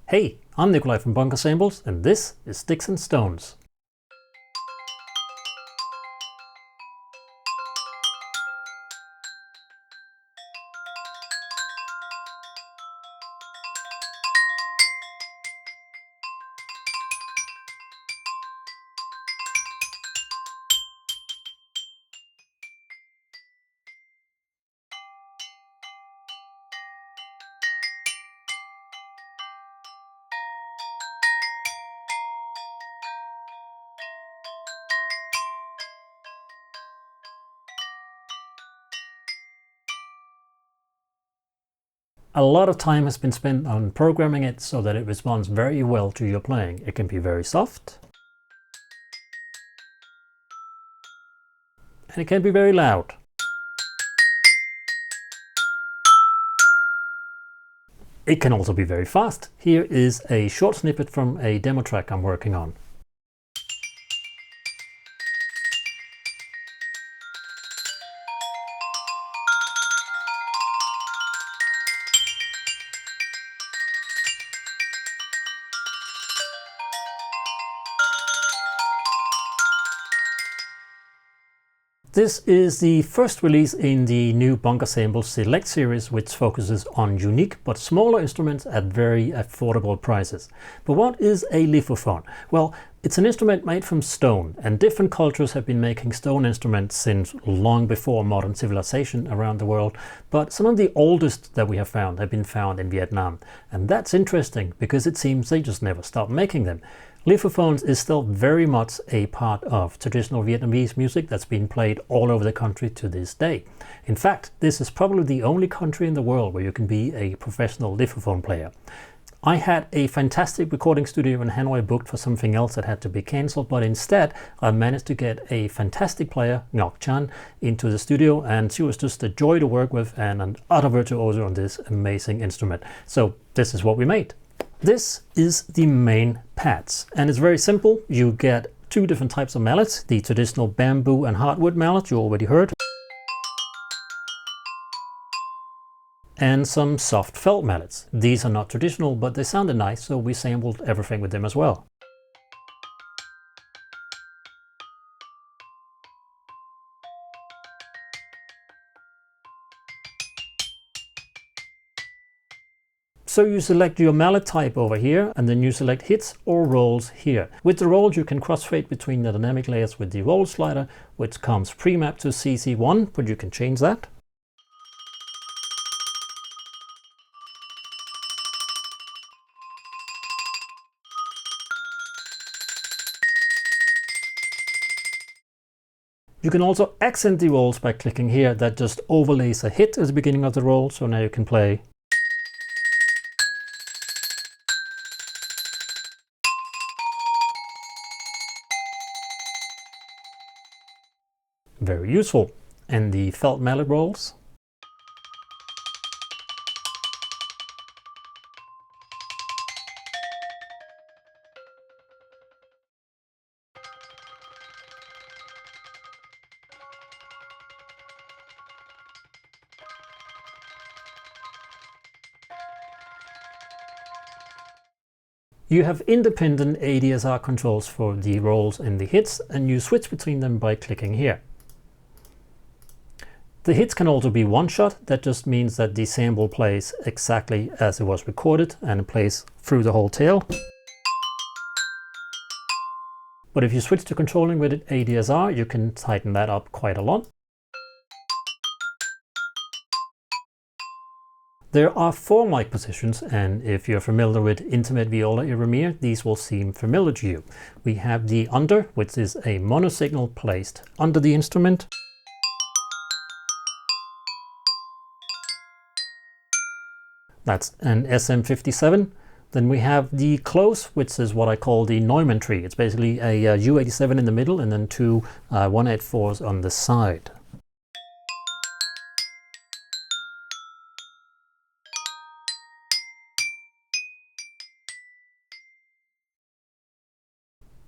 Hey, I'm Nikolai from Bunker Samples, and this is Sticks and Stones. A lot of time has been spent on programming it so that it responds very well to your playing. It can be very soft, and it can be very loud. It can also be very fast. Here is a short snippet from a demo track I'm working on. This is the first release in the new Bunker Samples Select series, which focuses on unique but smaller instruments at very affordable prices. But what is a lithophone? Well, it's an instrument made from stone, and different cultures have been making stone instruments since long before modern civilization around the world. But some of the oldest that we have found have been found in Vietnam. And that's interesting because it seems they just never stopped making them. Lithophones is still very much a part of traditional Vietnamese music that's been played all over the country to this day. In fact, this is probably the only country in the world where you can be a professional lithophone player. I had a fantastic recording studio in Hanoi booked for something else that had to be cancelled, but instead I managed to get a fantastic player, Ngọc Chan, into the studio, and she was just a joy to work with and an utter virtuoso on this amazing instrument. So this is what we made. This is the main pads, and it's very simple. You get two different types of mallets, the traditional bamboo and hardwood mallet you already heard, and some soft felt mallets. These are not traditional, but they sounded nice, so we sampled everything with them as well. So you select your mallet type over here, and then you select hits or rolls here. With the rolls you can crossfade between the dynamic layers with the roll slider, which comes pre-mapped to CC1, but you can change that. You can also accent the rolls by clicking here. That just overlays a hit at the beginning of the roll, so now you can play. Very useful. And the felt mallet rolls. You have independent ADSR controls for the rolls and the hits, and you switch between them by clicking here. The hits can also be one shot. That just means that the sample plays exactly as it was recorded and it plays through the whole tail. But if you switch to controlling with ADSR, you can tighten that up quite a lot. There are 4 mic positions, and if you're familiar with intimate viola Iremir, these will seem familiar to you. We have the under, which is a mono signal placed under the instrument. That's an SM57. Then we have the close, which is what I call the Neumann tree. It's basically a U87 in the middle and then two 184s on the side.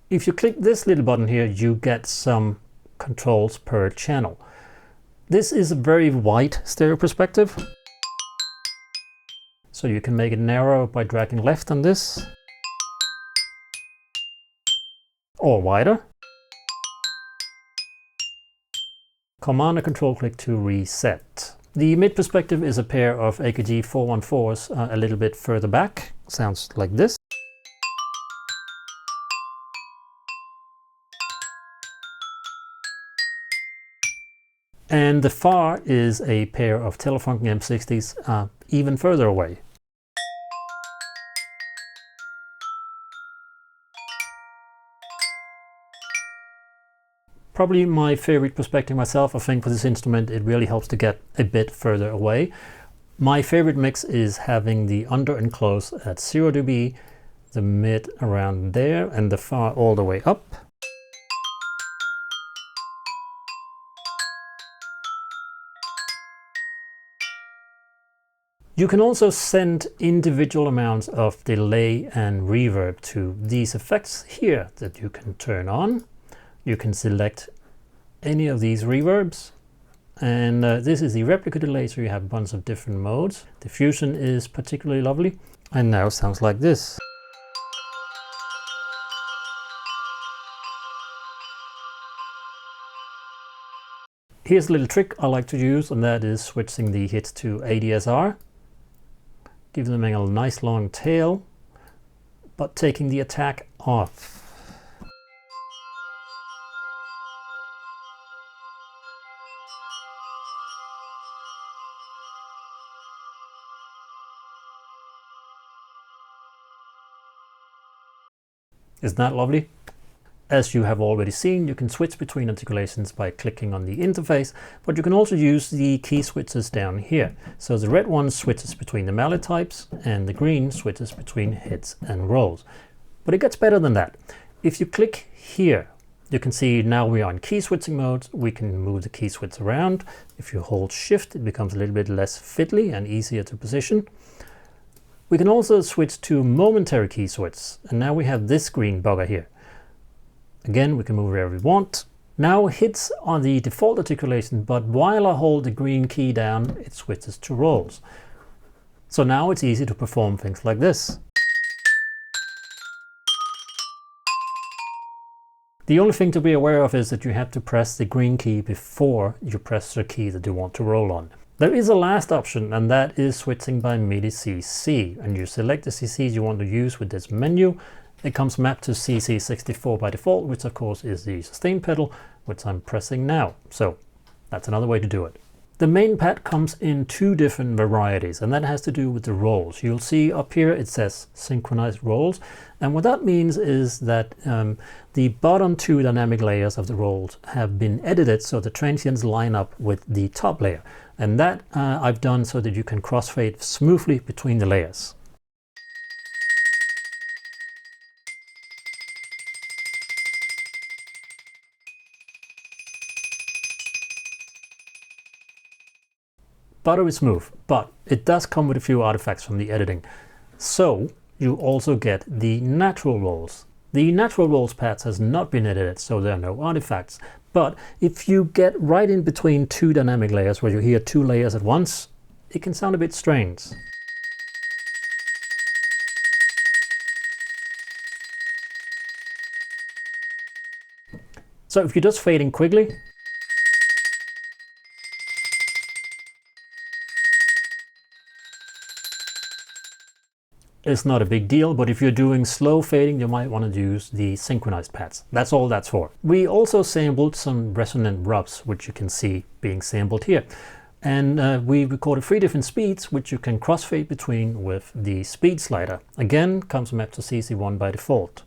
If you click this little button here, you get some controls per channel. This is a very wide stereo perspective. So you can make it narrow by dragging left on this, or wider. Command and control click to reset. The mid perspective is a pair of AKG 414s a little bit further back. Sounds like this. And the far is a pair of Telefunken M60s even further away. Probably my favorite perspective myself. I think for this instrument it really helps to get a bit further away. My favorite mix is having the under and close at 0 dB, the mid around there, and the far all the way up. You can also send individual amounts of delay and reverb to these effects here that you can turn on. You can select any of these reverbs, and this is the replica delay, so you have a bunch of different modes. Diffusion is particularly lovely, and now sounds like this. Here's a little trick I like to use, and that is switching the hits to ADSR. Give them a nice long tail, but taking the attack off. Isn't that lovely? As you have already seen, you can switch between articulations by clicking on the interface, but you can also use the key switches down here. So the red one switches between the mallet types, and the green switches between hits and rolls. But it gets better than that. If you click here, you can see now we are in key switching mode. We can move the key switch around. If you hold shift, it becomes a little bit less fiddly and easier to position. We can also switch to momentary key switch, and now we have this green bugger here. Again, we can move wherever we want. Now hits are the default articulation, but while I hold the green key down, it switches to rolls. So now it's easy to perform things like this. The only thing to be aware of is that you have to press the green key before you press the key that you want to roll on. There is a last option, and that is switching by MIDI CC, and you select the CCs you want to use with this menu. It comes mapped to CC64 by default, which of course is the sustain pedal, which I'm pressing now. So that's another way to do it. The main pad comes in two different varieties, and that has to do with the rolls. You'll see up here it says synchronized rolls, and what that means is that the bottom two dynamic layers of the rolls have been edited so the transients line up with the top layer, and that I've done so that you can crossfade smoothly between the layers. Buttery smooth, but it does come with a few artifacts from the editing. So you also get the natural rolls. The natural rolls pads has not been edited, so there are no artifacts. But if you get right in between two dynamic layers where you hear two layers at once, it can sound a bit strange. So if you just fade in quickly, it's not a big deal, but if you're doing slow fading, you might want to use the synchronized pads. That's all that's for. We also sampled some resonant rubs, which you can see being sampled here. And we recorded 3 different speeds, which you can crossfade between with the speed slider. Again, comes mapped to CC1 by default.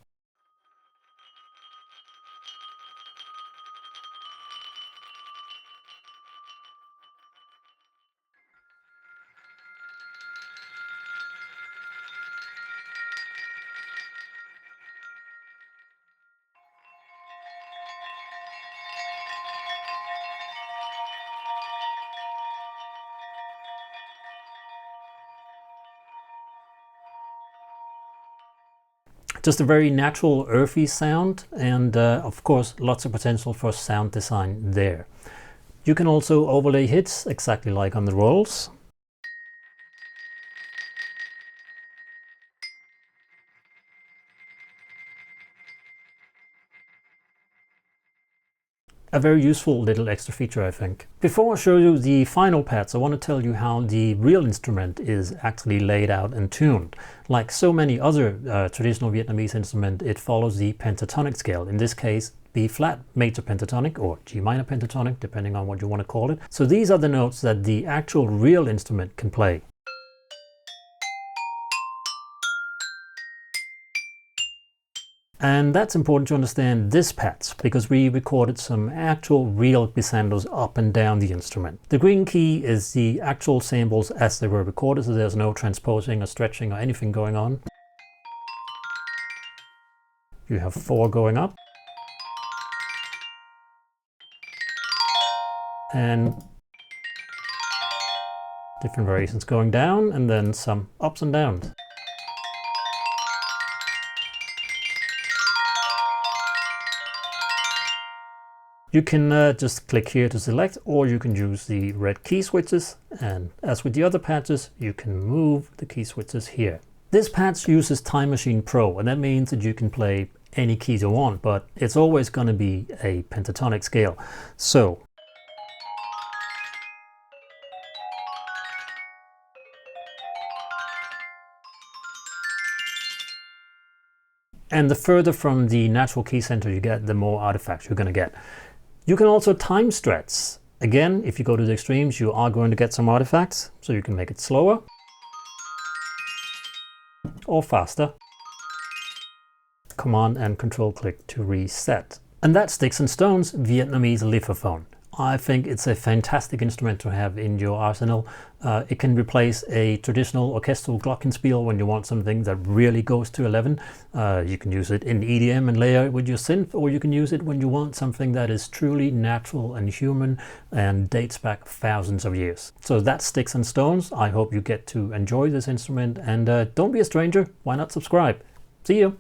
Just a very natural earthy sound, and of course lots of potential for sound design there. You can also overlay hits exactly like on the rolls. A very useful little extra feature, I think. Before I show you the final pads, I want to tell you how the real instrument is actually laid out and tuned. Like so many other traditional Vietnamese instruments, it follows the pentatonic scale. In this case, B flat major pentatonic or G minor pentatonic, depending on what you want to call it. So these are the notes that the actual real instrument can play. And that's important to understand this pads, because we recorded some actual real glissandos up and down the instrument. The green key is the actual samples as they were recorded, so there's no transposing or stretching or anything going on. You have 4 going up. And different variations going down, and then some ups and downs. You can just click here to select, or you can use the red key switches, and as with the other patches, you can move the key switches here. This patch uses Time Machine Pro, and that means that you can play any keys you want, but it's always going to be a pentatonic scale. So and the further from the natural key center you get, the more artifacts you're going to get. You can also time stretch. Again, if you go to the extremes, you are going to get some artifacts, so you can make it slower or faster. Command and Control click to reset. And that's Sticks and Stones Vietnamese lithophone. I think it's a fantastic instrument to have in your arsenal. It can replace a traditional orchestral glockenspiel when you want something that really goes to 11. You can use it in EDM and layer it with your synth, or you can use it when you want something that is truly natural and human and dates back thousands of years. So that's Sticks and Stones. I hope you get to enjoy this instrument, and don't be a stranger. Why not subscribe? See you.